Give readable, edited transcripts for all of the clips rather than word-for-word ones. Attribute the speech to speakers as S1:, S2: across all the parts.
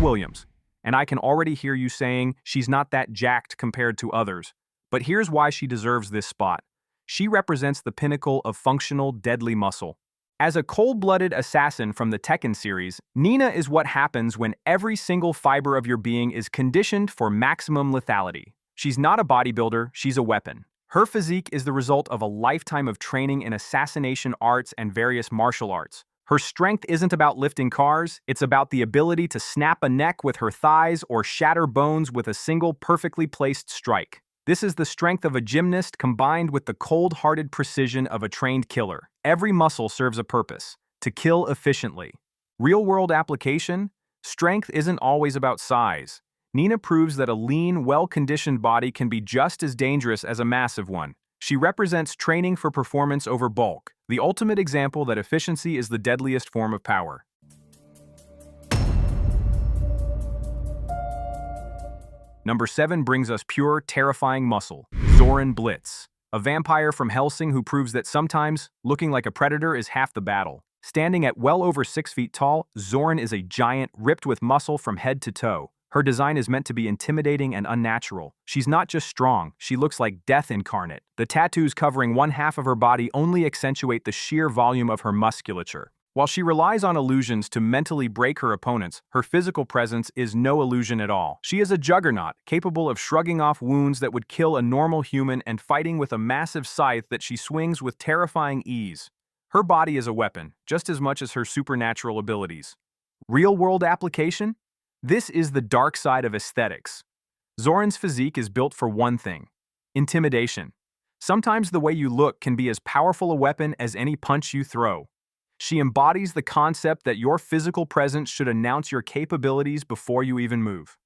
S1: Williams. And I can already hear you saying she's not that jacked compared to others. But here's why she deserves this spot. She represents the pinnacle of functional, deadly muscle. As a cold-blooded assassin from the Tekken series, Nina is what happens when every single fiber of your being is conditioned for maximum lethality. She's not a bodybuilder, she's a weapon. Her physique is the result of a lifetime of training in assassination arts and various martial arts. Her strength isn't about lifting cars, it's about the ability to snap a neck with her thighs or shatter bones with a single perfectly placed strike. This is the strength of a gymnast combined with the cold-hearted precision of a trained killer. Every muscle serves a purpose: to kill efficiently. Real-world application? Strength isn't always about size. Nina proves that a lean, well-conditioned body can be just as dangerous as a massive one. She represents training for performance over bulk, the ultimate example that efficiency is the deadliest form of power. Number 7 brings us pure, terrifying muscle, Zorin Blitz, a vampire from Helsing who proves that sometimes looking like a predator is half the battle. Standing at well over 6 feet tall, Zorin is a giant ripped with muscle from head to toe. Her design is meant to be intimidating and unnatural. She's not just strong, she looks like death incarnate. The tattoos covering one half of her body only accentuate the sheer volume of her musculature. While she relies on illusions to mentally break her opponents, her physical presence is no illusion at all. She is a juggernaut, capable of shrugging off wounds that would kill a normal human and fighting with a massive scythe that she swings with terrifying ease. Her body is a weapon, just as much as her supernatural abilities. Real-world application? This is the dark side of aesthetics. Zorin's physique is built for one thing: intimidation. Sometimes the way you look can be as powerful a weapon as any punch you throw. She embodies the concept that your physical presence should announce your capabilities before you even move.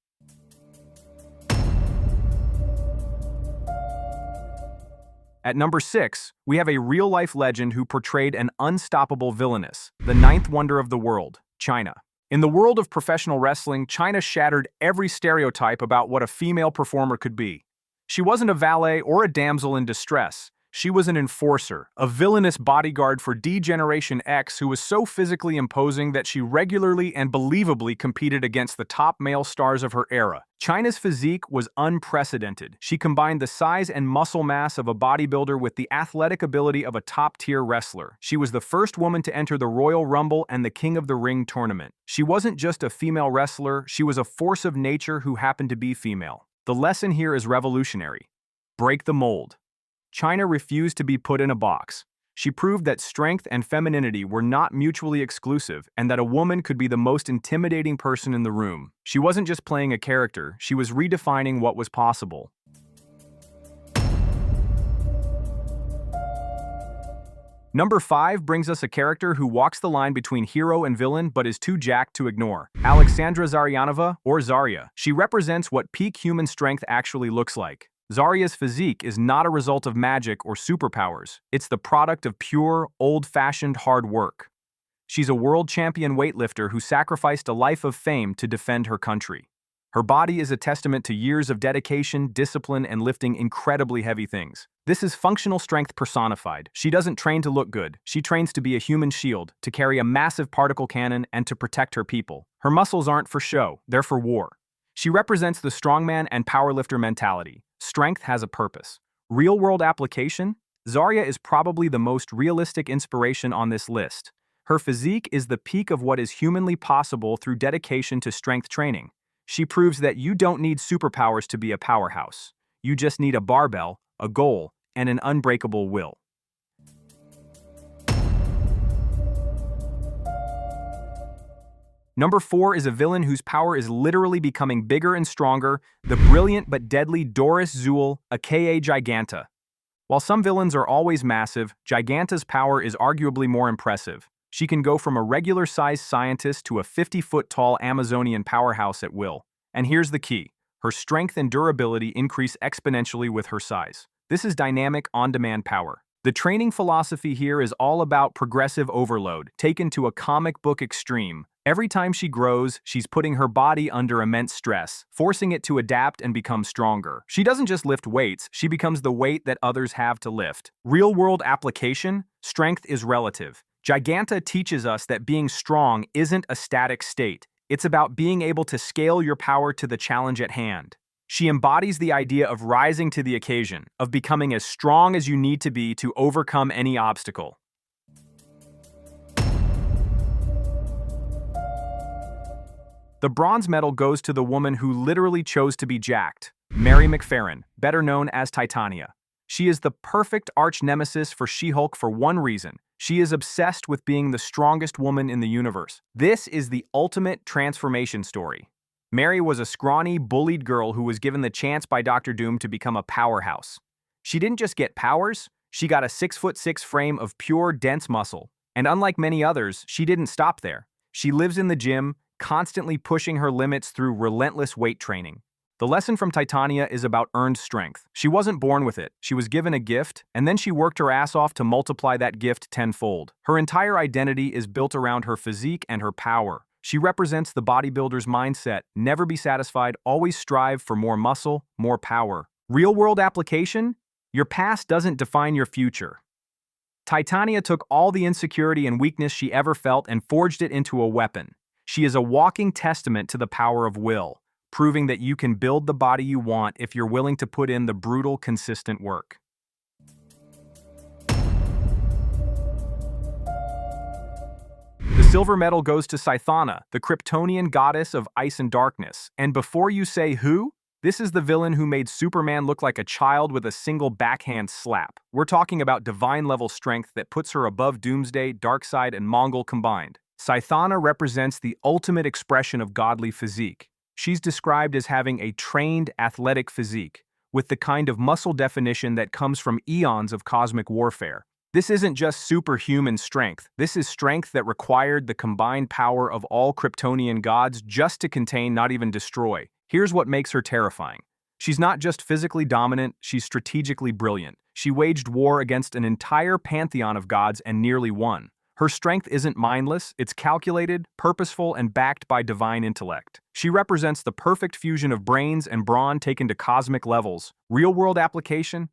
S1: At number 6, we have a real-life legend who portrayed an unstoppable villainess, the 9th wonder of the world, Chyna. In the world of professional wrestling, Chyna shattered every stereotype about what a female performer could be. She wasn't a valet or a damsel in distress. She was an enforcer, a villainous bodyguard for D-Generation X who was so physically imposing that she regularly and believably competed against the top male stars of her era. Chyna's physique was unprecedented. She combined the size and muscle mass of a bodybuilder with the athletic ability of a top-tier wrestler. She was the first woman to enter the Royal Rumble and the King of the Ring tournament. She wasn't just a female wrestler, she was a force of nature who happened to be female. The lesson here is revolutionary. Break the mold. Chyna refused to be put in a box. She proved that strength and femininity were not mutually exclusive and that a woman could be the most intimidating person in the room. She wasn't just playing a character, she was redefining what was possible. Number 5 brings us a character who walks the line between hero and villain but is too jacked to ignore. Alexandra Zaryanova, or Zarya. She represents what peak human strength actually looks like. Zarya's physique is not a result of magic or superpowers. It's the product of pure, old-fashioned hard work. She's a world champion weightlifter who sacrificed a life of fame to defend her country. Her body is a testament to years of dedication, discipline, and lifting incredibly heavy things. This is functional strength personified. She doesn't train to look good. She trains to be a human shield, to carry a massive particle cannon, and to protect her people. Her muscles aren't for show, they're for war. She represents the strongman and powerlifter mentality. Strength has a purpose. Real-world application? Zarya is probably the most realistic inspiration on this list. Her physique is the peak of what is humanly possible through dedication to strength training. She proves that you don't need superpowers to be a powerhouse. You just need a barbell, a goal, and an unbreakable will. Number 4 is a villain whose power is literally becoming bigger and stronger, the brilliant but deadly Doris Zuul, aka Giganta. While some villains are always massive, Giganta's power is arguably more impressive. She can go from a regular-sized scientist to a 50-foot-tall Amazonian powerhouse at will. And here's the key. Her strength and durability increase exponentially with her size. This is dynamic, on-demand power. The training philosophy here is all about progressive overload, taken to a comic book extreme. Every time she grows, she's putting her body under immense stress, forcing it to adapt and become stronger. She doesn't just lift weights, she becomes the weight that others have to lift. Real-world application? Strength is relative. Giganta teaches us that being strong isn't a static state. It's about being able to scale your power to the challenge at hand. She embodies the idea of rising to the occasion, of becoming as strong as you need to be to overcome any obstacle. The bronze medal goes to the woman who literally chose to be jacked, Mary McFerrin, better known as Titania. She is the perfect arch-nemesis for She-Hulk for one reason. She is obsessed with being the strongest woman in the universe. This is the ultimate transformation story. Mary was a scrawny, bullied girl who was given the chance by Dr. Doom to become a powerhouse. She didn't just get powers, she got a 6'6" frame of pure, dense muscle. And unlike many others, she didn't stop there. She lives in the gym, constantly pushing her limits through relentless weight training. The lesson from Titania is about earned strength. She wasn't born with it. She was given a gift, and then she worked her ass off to multiply that gift tenfold. Her entire identity is built around her physique and her power. She represents the bodybuilder's mindset: never be satisfied, always strive for more muscle, more power. Real-world application? Your past doesn't define your future. Titania took all the insecurity and weakness she ever felt and forged it into a weapon. She is a walking testament to the power of will, proving that you can build the body you want if you're willing to put in the brutal, consistent work. The silver medal goes to Cythonna, the Kryptonian goddess of ice and darkness. And before you say who, this is the villain who made Superman look like a child with a single backhand slap. We're talking about divine-level strength that puts her above Doomsday, Darkseid, and Mongol combined. Cythonna represents the ultimate expression of godly physique. She's described as having a trained, athletic physique, with the kind of muscle definition that comes from eons of cosmic warfare. This isn't just superhuman strength. This is strength that required the combined power of all Kryptonian gods just to contain, not even destroy. Here's what makes her terrifying. She's not just physically dominant, she's strategically brilliant. She waged war against an entire pantheon of gods and nearly won. Her strength isn't mindless, it's calculated, purposeful, and backed by divine intellect. She represents the perfect fusion of brains and brawn taken to cosmic levels. Real-world application?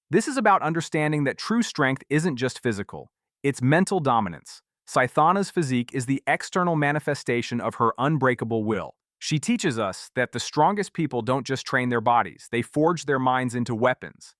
S1: This is about understanding that true strength isn't just physical, it's mental dominance. Cythonna's physique is the external manifestation of her unbreakable will. She teaches us that the strongest people don't just train their bodies, they forge their minds into weapons.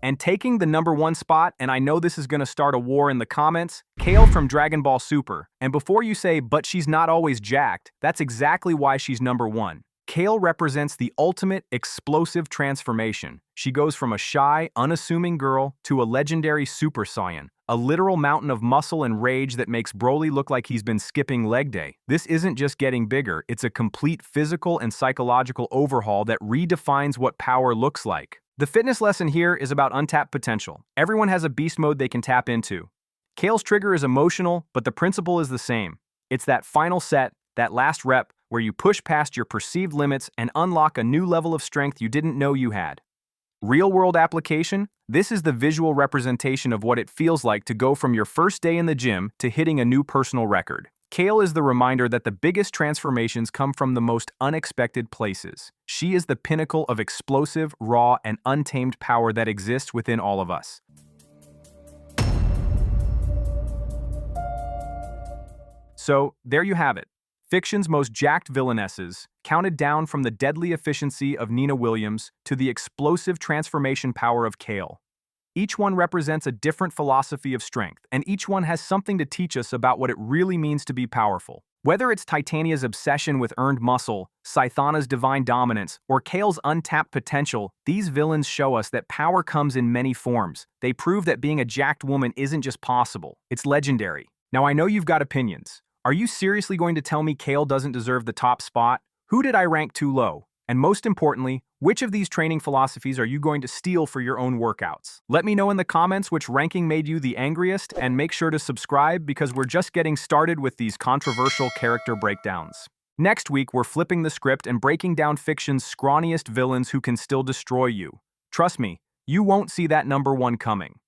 S1: And taking the #1 spot, and I know this is going to start a war in the comments, Kale from Dragon Ball Super. And before you say, but she's not always jacked, that's exactly why she's #1. Kale represents the ultimate explosive transformation. She goes from a shy, unassuming girl to a legendary Super Saiyan, a literal mountain of muscle and rage that makes Broly look like he's been skipping leg day. This isn't just getting bigger, it's a complete physical and psychological overhaul that redefines what power looks like. The fitness lesson here is about untapped potential. Everyone has a beast mode they can tap into. Kale's trigger is emotional, but the principle is the same. It's that final set, that last rep, where you push past your perceived limits and unlock a new level of strength you didn't know you had. Real-world application? This is the visual representation of what it feels like to go from your first day in the gym to hitting a new personal record. Kale is the reminder that the biggest transformations come from the most unexpected places. She is the pinnacle of explosive, raw, and untamed power that exists within all of us. So, there you have it. Fiction's most jacked villainesses, counted down from the deadly efficiency of Nina Williams to the explosive transformation power of Kale. Each one represents a different philosophy of strength, and each one has something to teach us about what it really means to be powerful. Whether it's Titania's obsession with earned muscle, Cythonna's divine dominance, or Kale's untapped potential, these villains show us that power comes in many forms. They prove that being a jacked woman isn't just possible, it's legendary. Now I know you've got opinions. Are you seriously going to tell me Kale doesn't deserve the top spot? Who did I rank too low? And most importantly, which of these training philosophies are you going to steal for your own workouts? Let me know in the comments which ranking made you the angriest, and make sure to subscribe because we're just getting started with these controversial character breakdowns. Next week, we're flipping the script and breaking down fiction's scrawniest villains who can still destroy you. Trust me, you won't see that #1 coming.